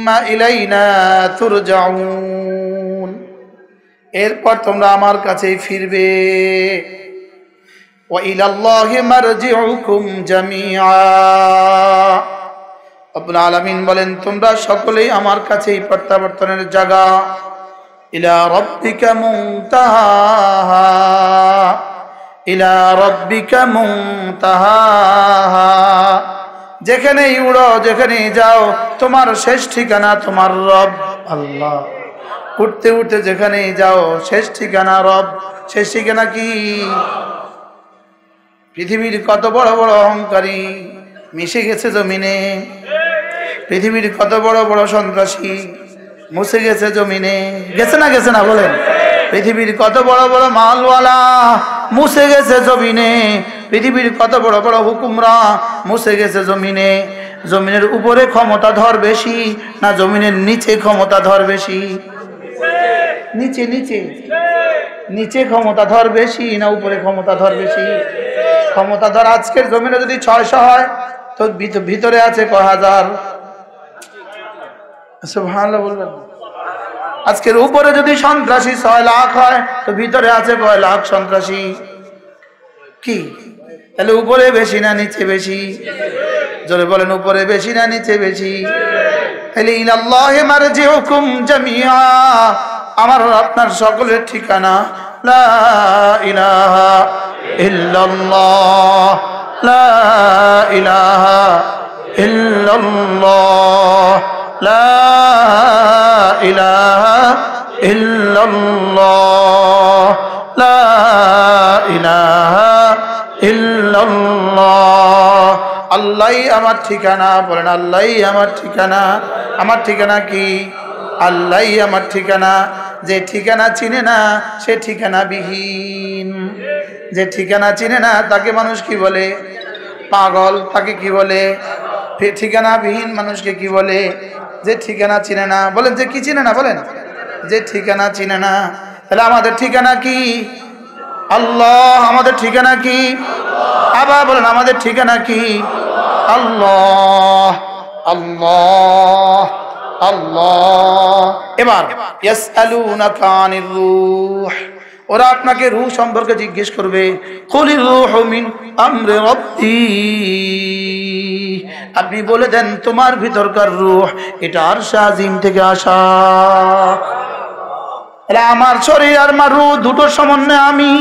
সুম্মা ইলাইনা তুরজাউন, এরপর তোমরা আমার কাছেই ফিরবে। ওয়া ইলাল্লাহি মারজিউকুম জামিআ, রব্বুল আলামিন বলেন তোমরা সকলেই আমার কাছেই প্রত্যাবর্তনের জায়গা। ইলা রাব্বিকা মুনতাহা, ইলা রাব্বিকা মুনতাহা, যেখানেই উড়ো যেখানেই যাও তোমার শেষ ঠিকানা তোমার রব আল্লাহ। উঠতে উঠতে যেখানেই যাও শেষ ঠিকানা রব। শেষ ঠিকানা কি? পৃথিবীর কত বড় বড় অহংকারী মিশে গেছে জমিনে, পৃথিবীর কত বড় বড় সন্ত্রাসী মুছে গেছে জমিনে, গেছে না গেছে না বলেন? পৃথিবীর কত বড় বড় মালওয়ালা মুছে গেছে জমিনে, পৃথিবীর কত বড় বড় হুকুমরা মুছে গেছে জমিনে। জমিনের উপরে ক্ষমতাধর বেশি না জমিনের নিচে ক্ষমতাধর বেশি? নিচে নিচে নিচে ক্ষমতাধর বেশি না উপরে ক্ষমতাধর বেশি? ক্ষমতাধর আজকের জমিনে যদি 600 হয় তো ভিতরে আছে কয় হাজার? সুবহানাল্লাহ বলবেন। আজকের উপরে যদি সন্ত্রাসী 6 লাখ হয় তো ভিতরে আছে কয় লাখ সন্ত্রাসী? কি তাহলে উপরে বেশি না নিচে বেশি? জোরে বলেন, উপরে বেশি না নিচে বেশি? তাহলে ইলাল্লাহি মারজিউকুম জামিআ, আমার আপনার সকলের ঠিকানা লা ইলাহা ইল্লাল্লাহ, লা ইলাহা ইল্লাল্লাহ, লা ইলাহা ইল্লাল্লাহ, লা ইলাহা ইল্লাল্লাহ। আল্লাহই আমার ঠিকানা। বলেন আল্লাহই আমার ঠিকানা। আমার ঠিকানা কি? আল্লাহই আমার ঠিকানা। যে ঠিকানা চিনে না সে ঠিকানা বিহীন। যে ঠিকানা চিনে না তাকে মানুষ কি বলে? পাগল। তাকে কি বলে? ঠিকানা বিহীন মানুষকে কি বলে? যে ঠিকানা চিনে না। বলেন যে কি চিনে না? বলেন যে ঠিকানা চিনে না। তাহলে আমাদের ঠিকানা কি? আল্লাহ। আমাদের ঠিকানা কি? আবার বলেন আমাদের ঠিকানা কি? আল্লাহ আল্লাহ আল্লাহ। এবার ইয়াসআলুনাকা আনির রূহ, ওরা আপনাকে রূহ সম্পর্কে জিজ্ঞেস করবে। কুলির রূহু মিন আমরি রাব্বি, আপনি বলে দেন তোমার ভিতরকার রূহ এটা আরশে আজিম থেকে আসা। আমার শরীর আর আমার রূহ দুটোর সমন্বয় আমি,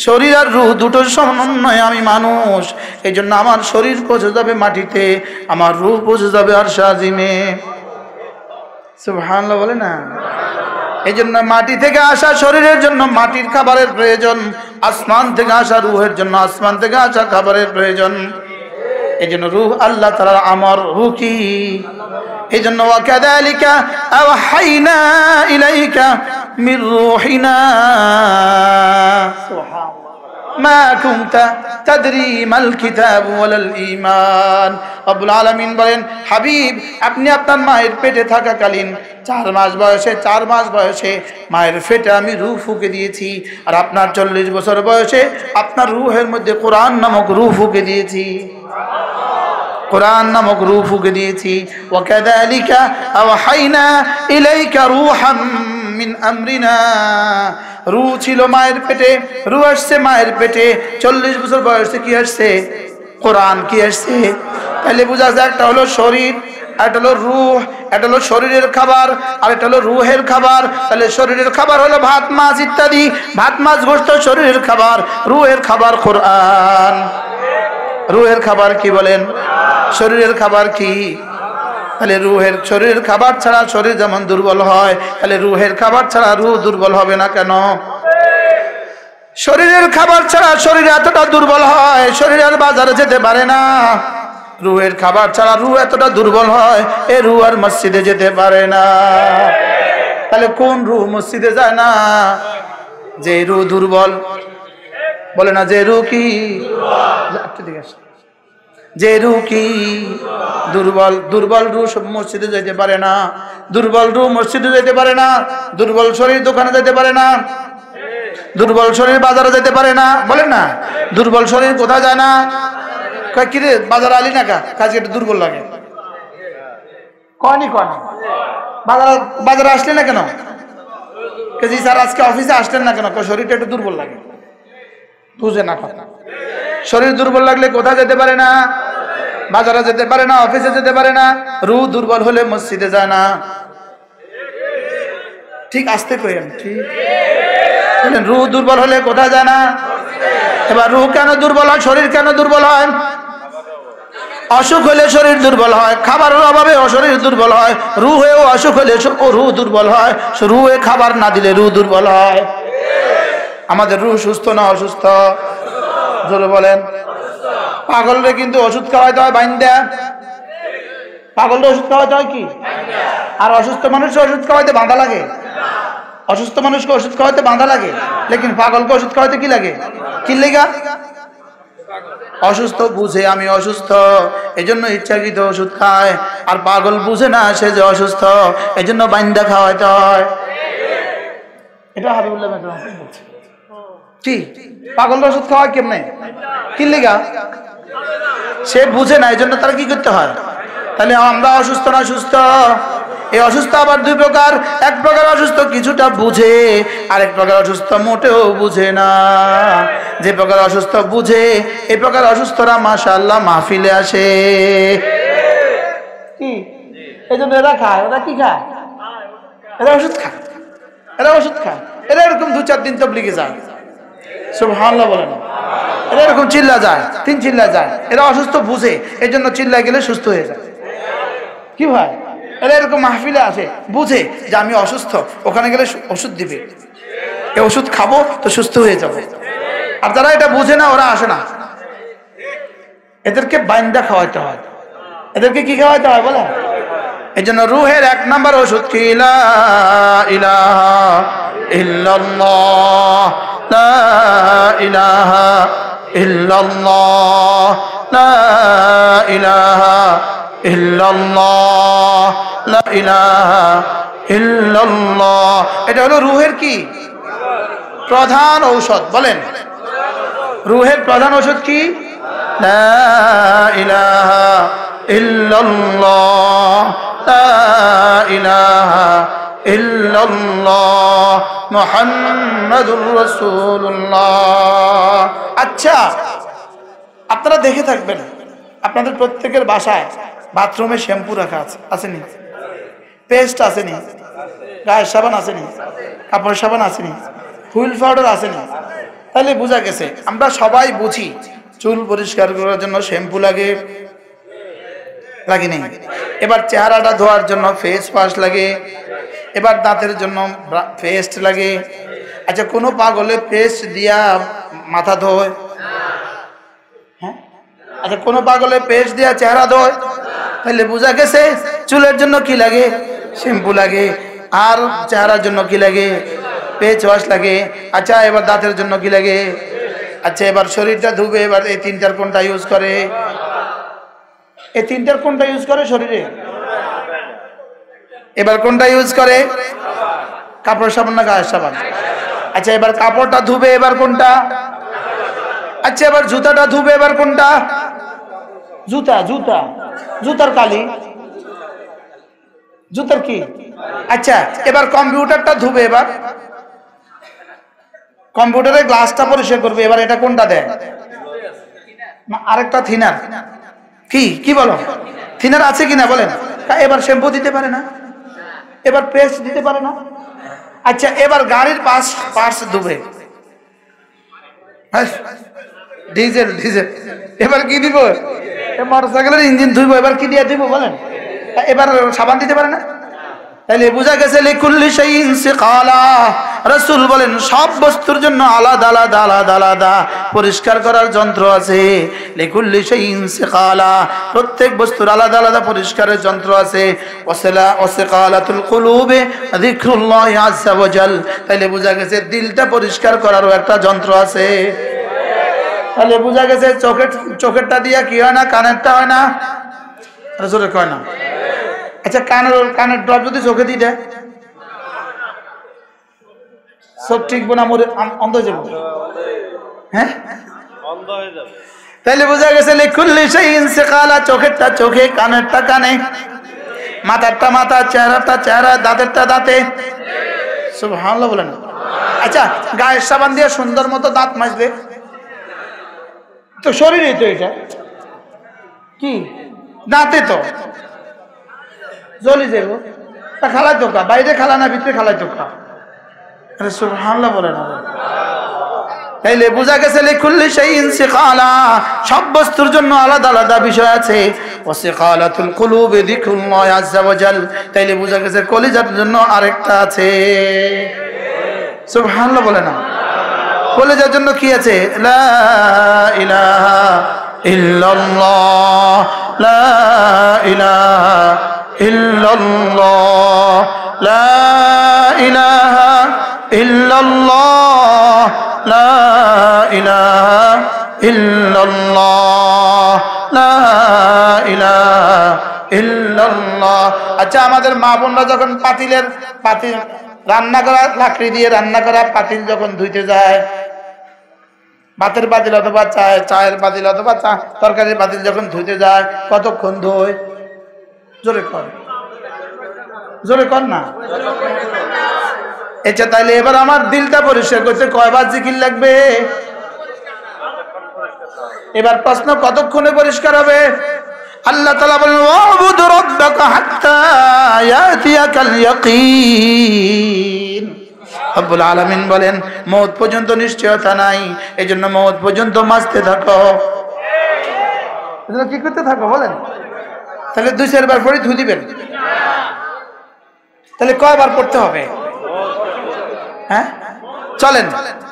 শরীর আর রূহ দুটোর সমন্বয় আমি মানুষ। এই জন্য আমার শরীর পৌঁছে যাবে মাটিতে, আমার রূহ পৌঁছে যাবে আরশে আজিমে। সুবহানাল্লাহ বলে না? এই জন্য মাটি থেকে আসা শরীরের জন্য মাটির খাবারের প্রয়োজন, আসমান থেকে আসা রূহের জন্য আসমান থেকে আসা খাবারের প্রয়োজন। এই জন্য রূহ আল্লাহ তাআলার আমর। রূহ কি? এই জন্য ওয়াকাযালিকা আওহাইনা ইলাইকা মির রূহিনা মা কুনতা তাদরি মাল কিতাব ওয়ালাল ঈমান। রব্বুল আলামিন বলেন, হাবিব আপনি আপনার মায়ের পেটে থাকাকালীন 4 মাস বয়সে মায়ের পেটে আমি রূহ ফুঁকে দিয়েছি, আর আপনার 40 বছর বয়সে আপনার রূহের মধ্যে কোরআন নামক রূহ ফুঁকে দিয়েছি। কোরআন নামক রূহ ফুঁকে দিয়েছি। ওয়াকাযালিকা আওহাইনা ইলাইকা রূহাম মিন আমরিনা, রূহ ছিল মায়ের পেটে, রূহ আসছে মায়ের পেটে। 40 বছর বয়সে কি আসছে? কোরআন। কি আসছে? তাহলে বোঝা যায় একটা হলো শরীর, একটা হলো রূহ, একটা হলো শরীরের খাবার, আর একটা হলো রূহের খাবার। তাহলে শরীরের খাবার হলো ভাত মাছ ইত্যাদি, ভাত মাছ গোশত শরীরের খাবার। রূহের খাবার কোরআন। রূহের খাবার কি বলেন? শরীরের খাবার কি? তাহলে রূহের শরীরের খাবার ছাড়া শরীর যেমন দুর্বল হয়, তাহলে রূহের খাবার ছাড়া রূহ দুর্বল হবে না কেন? শরীরের খাবার ছাড়া শরীর এতটা দুর্বল হয়, শরীর আর বাজারে যেতে পারে না। রূহের খাবার ছাড়া রূহ এতটা দুর্বল হয়, এ রূহ আর মসজিদে যেতে পারে না। তাহলে কোন রূহ মসজিদে যায় না? যে রূহ দুর্বল। বলে না যে রূহ কি? যে রূহ কি? দুর্বল। দুর্বল রূহ মসজিদে যেতে পারে না। দুর্বল রূহ মসজিদে যেতে পারে না। দুর্বল শরীর দোকানে যেতে পারে না। দুর্বল শরীর বাজারে যেতে পারে না। বলেন না দুর্বল শরীর কোথায় যায় না? কিরে বাজার আলি না কাজে একটু দুর্বল লাগে। কয়নি কয়নি বাজারে আসলেন না কেন? জি স্যার আজকে অফিসে আসলেন না কেন? শরীরটা একটু দুর্বল লাগে। বুঝে না কথা। শরীর দুর্বল লাগলে কোথাও যেতে পারে না, বাজারে যেতে পারে না, অফিসে যেতে পারে না। রূহ দুর্বল হলে মসজিদে যায় না। ঠিক আসতে কইেন, ঠিক রূহ দুর্বল হলে কোথায় যায় না? এবার রূহ কেন দুর্বল হয়, শরীর কেন দুর্বল হয়? অসুখ হলে শরীর দুর্বল হয়, খাবারের অভাবে শরীর দুর্বল হয়। রূহ হয়েও অসুখ হলে রূহ দুর্বল হয়, রূহে খাবার না দিলে রূহ দুর্বল হয়। আমাদের রূহ সুস্থ না অসুস্থ? জোরে বলেন। পাগলরে কিন্তু ওষুধ খাওয়াইতে হয় বাইন্দা। পাগলরে ওষুধ খাওয়াইতে হয় কি? আর অসুস্থ মানুষকে ওষুধ খাওয়াইতে বাঁধা লাগে। অসুস্থ মানুষকে ওষুধ খাওয়াইতে বাঁধা লাগে, লেকিন পাগলকে ওষুধ খাওয়াইতে কি লাগে? কি লেগা? অসুস্থ বুঝে আমি অসুস্থ, এজন্য ইচ্ছাকৃত ওষুধ খায়। আর পাগল বুঝে না সে যে অসুস্থ, এজন্য বাইন্দা খাওয়াইতে হয়। এটা হাবিবুল্লাহ বলছে। কি পাগলরা ওষুধ খাওয়ায় কেমনে? কি লেগা? সে বুঝে না, এজন্য তারা কি করতে হয়? তাহলে আমরা অসুস্থ না সুস্থ? এই অসুস্থ আবার দুই প্রকার। এক প্রকার অসুস্থ কিছুটা বুঝে, আরেক প্রকার অসুস্থ মোটেও বুঝে না। যে প্রকার অসুস্থ বুঝে, এই প্রকার অসুস্থরা মাশাআল্লাহ মাহফিলে আসে। কি এই জন্য এরা খায়। ওরা কি খায়? এরা ওষুধ খায়। এরা ওষুধ খায়। এরা এরকম 2-4 দিন তাবলীগে যায়। সুবহানাল্লাহ বলেন। এরা এরকম চিল্লা যায়, 3 চিল্লা যায়। এরা অসুস্থ বুঝে, এই জন্য চিল্লা গেলে সুস্থ হয়ে যায়। কি ভাই? এরা এরকম মাহফিলে আসে, বুঝে যে আমি অসুস্থ, ওখানে গেলে ওষুধ দিবে, এই ওষুধ খাবো তো সুস্থ হয়ে যাবে। আর যারা এটা বুঝে না ওরা আসে না। এদেরকে বাইন্দা খাওয়াইতে হয়। এদেরকে কি খাওয়াইতে হয় বলে? এই জন্য রুহের 1 নাম্বার ওষুধ কি? লা ইলাহা ইল্লাল্লাহ, লা ইলাহা ইল্লাল্লাহ, লা ইলাহা ইল্লাল্লাহ, লা ইলাহা ইল্লাল্লাহ। এটা হলো রুহের কি? প্রধান ঔষধ। বলেন রুহের প্রধান ঔষধ কি? লা ইলাহা ইল্লাল্লাহ, লা ইলাহা ইল্লাল্লাহ মুহাম্মাদুর রাসূলুল্লাহ। আচ্ছা, আপনারা দেখে থাকবেন আপনাদের প্রত্যেকের বাসায় বাথরুমে শ্যাম্পু রাখা আছে, আসেনি? পেস্ট আসেনি? গায়ের সাবান আসেনি? কাপড় সাবান আসেনি? হুইল পাউডার আসেনি? তাহলে বোঝা গেছে আমরা সবাই বুঝি চুল পরিষ্কার করার জন্য শ্যাম্পু লাগে, লাগে নেই? এবার চেহারাটা ধোয়ার জন্য ফেস ওয়াশ লাগে, এবার দাঁতের জন্য পেস্ট লাগে। আচ্ছা, কোনো পাগলে পেস্ট দিয়া মাথা ধোয়? হ্যাঁ। আচ্ছা, কোনো পাগলে পেস্ট দিয়া চেহারা ধোয়? তাহলে বোঝা গেছে চুলের জন্য কি লাগে? শ্যাম্পু লাগে। আর চেহারার জন্য কি লাগে? ফেস ওয়াশ লাগে। আচ্ছা, এবার দাঁতের জন্য কি লাগে? আচ্ছা, এবার শরীরটা ধুবে, এবার এই 3টার কোনটা ইউজ করে? এই 3টার কোনটা ইউজ করে শরীরে? এবার কোনটা ইউজ করে? কাপড় সাবান না গায়ের সাবান? আচ্ছা, এবার কাপড়টা ধুবে, এবার কোনটা? আচ্ছা, এবার জুতাটা ধুবে, এবার কোনটা? জুতা। জুতা, জুতার কালি, জুতার কি? আচ্ছা, এবার কম্পিউটারটা ধুবে, এবার কম্পিউটারের গ্লাসটা পরিষ্কার করবে, এবার এটা কোনটা দেয়? আরেকটা থিনার। কি কি বলো? থিনার আছে কিনা বলেন? এবার শ্যাম্পু দিতে পারে না, এবার পেস্ট দিতে পারে না। আচ্ছা, এবার গাড়ির পার্টস ধুবে, ডিজেল ডিজেল, এবার কি দিব? মোটরসাইকেলের ইঞ্জিন ধুইব, এবার কি দিয়ে দিব বলেন? এবার সাবান দিতে পারে না। তাহলে বোঝা গেছে লিকুল্লি শাইইন সিকালা। রাসূল বলেন সব বস্তুর জন্য আলাদা আলাদা আলাদা আলাদা পরিষ্কার করার যন্ত্র আছে। লিকুল্লি শাইইন সিকালা, প্রত্যেক বস্তুর আলাদা আলাদা পরিষ্কারের যন্ত্র আছে। ওয়াসিকালাতুল কুলুবে যিকরুল্লাহি আযজা ওয়া জাল। তাহলে বোঝা গেছে দিলটা পরিষ্কার করারও একটা যন্ত্র আছে। তাহলে বোঝা গেছে চোখেরটা দিয়া কি হয় না? কানেরটা হয় না? জোরে কয় না। আচ্ছা, কানের ড্রপ যদি চোখে দিয়ে দেয়, চোখ ঠিকবো না, মরে অন্ধ হয়ে যাবো। হ্যাঁ, অন্ধ হয়ে যাবে। তাইলে বোঝা গেছে লিকুল্লি শাইইন সিকালা, চোখেরটা চোখে, কানেরটা কানে। মাথারটা মাথা, চেহারাটা চেহারা, দাঁতেরটা দাঁতে। সুবহানাল্লাহ বলেন। আচ্ছা, গায়ের সাবান দিয়ে সুন্দর মতো দাঁত মাজলে তো শরীরেই তো, এটা কি দাঁতে তো জ্বলি যাবো। তা খালাই তো কা, বাইরে খালা না ভিতরে খালাই তো কা? আরে সুবহানাল্লাহ বলেন। তাইলে বোঝা গেছে লিকুল্লি শাইইন সিকালা, সব বস্তুর জন্য আলাদা আলাদা বিষয় আছে। ওয়াসিকালাতুল কুলুবি যিকরুল্লাহ আযজা ওয়া জাল, তাইলে বোঝা গেছে কলিজার জন্য আরেকটা আছে। সুবহানাল্লাহ বলে না? কলিজার জন্য কি আছে? লা ইলাহা ইল্লাল্লাহ, লা ইলাহা ইল্লাল্লাহ, লা ইলাহা ইল্লাল্লাহ, লা ইলাহা ইল্লাল্লাহ, লা ইলাহা ইল্লাল্লাহ। আচ্ছা, আমাদের মা বোনরা যখন পাতিল রান্না করা লাকড়ি দিয়ে রান্না করা পাতিল যখন ধুইতে যায়, ভাতের পাতিল অথবা চায়ের পাতিল অথবা তরকারির পাতিল যখন ধুইতে যায়, কতক্ষণ ধোয়? জোরে কর, জোরে কর না। আচ্ছা, তাইলে এবার আমার দিলটা পরিষ্কার করতে কয়বার জিকির লাগবে? এবার প্রশ্ন, কতক্ষণে পরিষ্কার হবে? আল্লাহ তাআলা বলেন ওয়াবুদ রাব্বাকা হাত্তা ইয়াতিয়াকাল ইয়াকিন। রব্বুল আলামিন বলেন মওত পর্যন্ত নিশ্চয়তা নাই, এজন্য মওত পর্যন্ত মাজতে থাকো। এজন্য কি করতে থাকো বলেন? তাহলে 2-4 বার পরে ধুই দিবেন? তাহলে কয়বার পড়তে হবে? হ্যাঁ, চলেন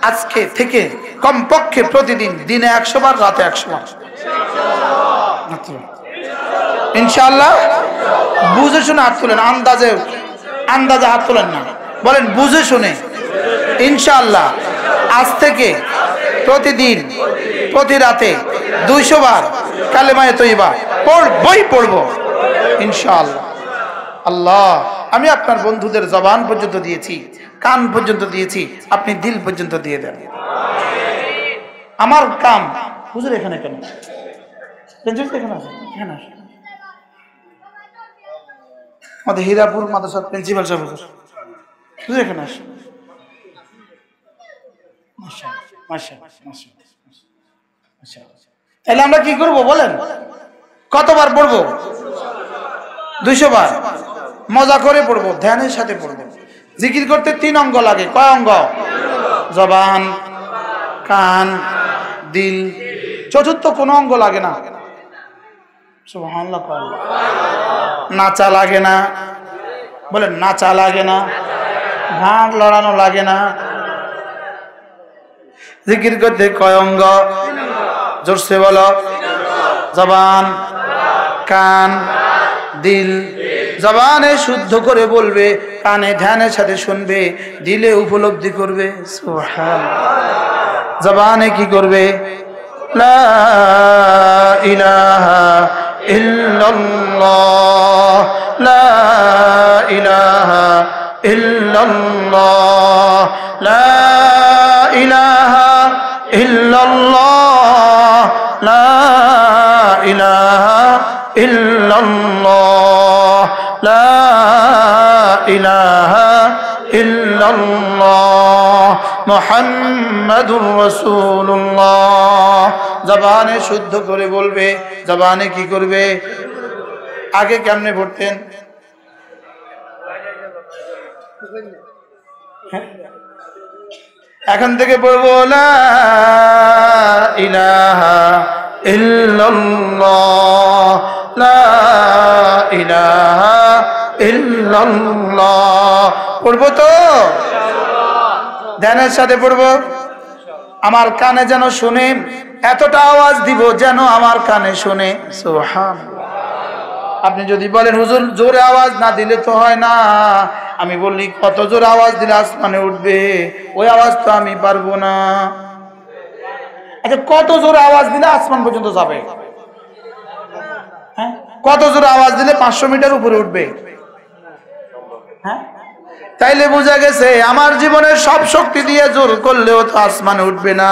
আজকে থেকে কমপক্ষে প্রতিদিন দিনে 100 বার, রাতে 100 বার ইনশাআল্লাহ। বুঝে শুনে হাত তুলেন, আন্দাজে হাত তুলেন না, বলেন বুঝে শুনে। ইনশাআল্লাহ আজ থেকে প্রতিদিন প্রতি রাতে 200 বার কালেমায়ে তয়্যিবা পড়বো ইনশাআল্লাহ। আল্লাহ, আমি আপনার বন্ধুদের জবান পর্যন্ত দিয়েছি, কান পর্যন্ত দিয়েছি, আপনি দিল পর্যন্ত দিয়ে দেন। আমার কাম হুজুর এখানে কেন? আমাদের হীরাপুর মাদ্রাসার প্রিন্সিপাল সাহেব হুজুর এখানে আসেন। তাহলে আমরা কি করব বলেন? কতবার পড়বো? 200 বার। মজা করে পড়বো, ধ্যানের সাথে পড়বো। জিকির করতে 3 অঙ্গ লাগে। কয় অঙ্গ? জবান, কান, দিল। চতুর্থ কোনো অঙ্গ লাগে না। সুবহানাল্লাহ। নাচা লাগে না, বলেন নাচা লাগে না, ঘাড় লড়ানো লাগে না। জিকির করতে কয় অঙ্গ? জোরসে বলো। জবান, কান, দিল। জবানে শুদ্ধ করে বলবে, কানে ধ্যানের সাথে শুনবে, দিলে উপলব্ধি করবে। সুবহানাল্লাহ। জবানে কি করবে? লা ইলাহা ইল্লাল্লাহ, লা ইলাহা ইল্লাল্লাহ, লা ইলাহা ইল্লাল্লাহ, লা ইলাহা ইল্লাল্লাহ, লা ইলাহা ইল্লাল্লাহ, মুহাম্মাদুর রাসূলুল্লাহ। জবানে শুদ্ধ করে বলবে। জবানে কি করবে? আগে কেমনে পড়তেন? এখন থেকে বলবো লা ইলাহা ইল্লাল্লাহ, লা ইলাহা ইল্লাল্লাহ। পড়বো তো? ধ্যানের সাথে পড়বো। আমার কানে যেন শুনে, এতটা আওয়াজ দিব যেন আমার কানে শুনে। সুবহানাল্লাহ। আপনি যদি বলেন হুজুর জোরে আওয়াজ না দিলে তো হয় না, আমি বলি কত জোরে আওয়াজ দিলে আসমানে উঠবে? ওই আওয়াজ তো আমি পারবো না। আচ্ছা, কত জোরে আওয়াজ দিলে আসমান পর্যন্ত যাবে? হ্যাঁ, কত জোরে আওয়াজ দিলে 500 মিটার উপরে উঠবে? হ্যাঁ, তাইলে বোঝা গেছে আমার জীবনের সব শক্তি দিয়ে জোর করলেও তো আসমানে উঠবে না।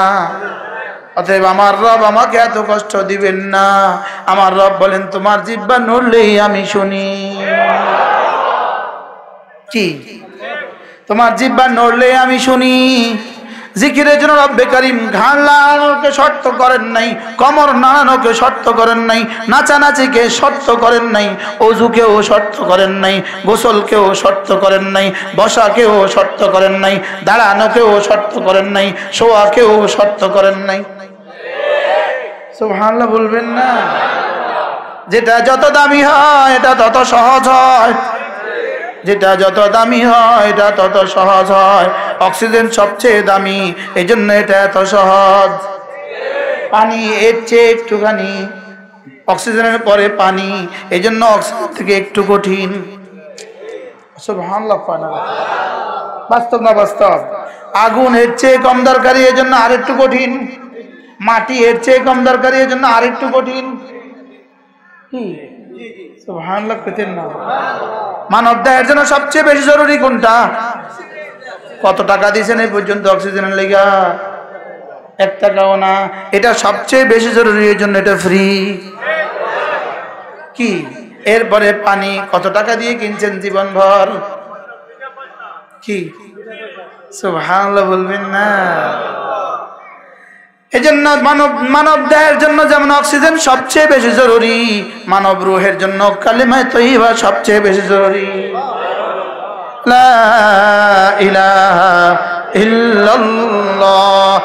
অতএব আমার রব আমাকে এত কষ্ট দিবেন না। আমার রব বলেন তোমার জিহ্বা নড়লেই আমি শুনি। কি? তোমার জিহ্বা নড়লেই আমি শুনি। জিকিরের জন্য রব্বে কারীম ঘাড় নাড়ানোকে শর্ত করেন নাই, কোমর নাড়ানোকে শর্ত করেন নাই, নাচানাচিকে শর্ত করেন নাই, ওযুকেও শর্ত করেন নাই, গোসলকেও শর্ত করেন নাই, বসাকেও শর্ত করেন নাই, দাঁড়ানোকেও শর্ত করেন নাই, শোয়াকেও শর্ত করেন নাই। সুবহানাল্লাহ বলবেন না? যেটা যত দামি হয় এটা তত সহজ হয়, যেটা যত দামি হয় এটা তত সহজ হয়। অক্সিজেন সবচেয়ে দামি, এই জন্য এটা এত সহজ। পানি এর চেয়ে একটুখানি, অক্সিজেনের পরে পানি, এই জন্য অক্সিজেন থেকে একটু কঠিন। সুবহানাল্লাহ। বাস্তব না বাস্তব? আগুন এর চেয়ে কম দরকারি, এই জন্য আরেকটু কঠিন। মাটি এর চেয়ে কম দরকারি, এই জন্য আরেকটু কঠিন। কি? সুবহানাল্লাহ পেতেন না? মানব দেহের জন্য সবচেয়ে বেশি জরুরি কোনটা? কত টাকা দিয়েছেন এই পর্যন্ত অক্সিজেনের লেগা? 1 টাকাও না। এটা সবচেয়ে বেশি জরুরি, এই জন্য এটা ফ্রি। কি? এরপরে পানি কত টাকা দিয়ে কিনছেন জীবনভর? কি? সুবহানাল্লাহ বলবেন না? এজন্য মানব দেহের জন্য যেমন অক্সিজেন সবচেয়ে বেশি জরুরি, মানব রূহের জন্য কালিমায়ে তয়্যিবা সবচেয়ে বেশি জরুরি। লা ইলাহা ইল্লাল্লাহ।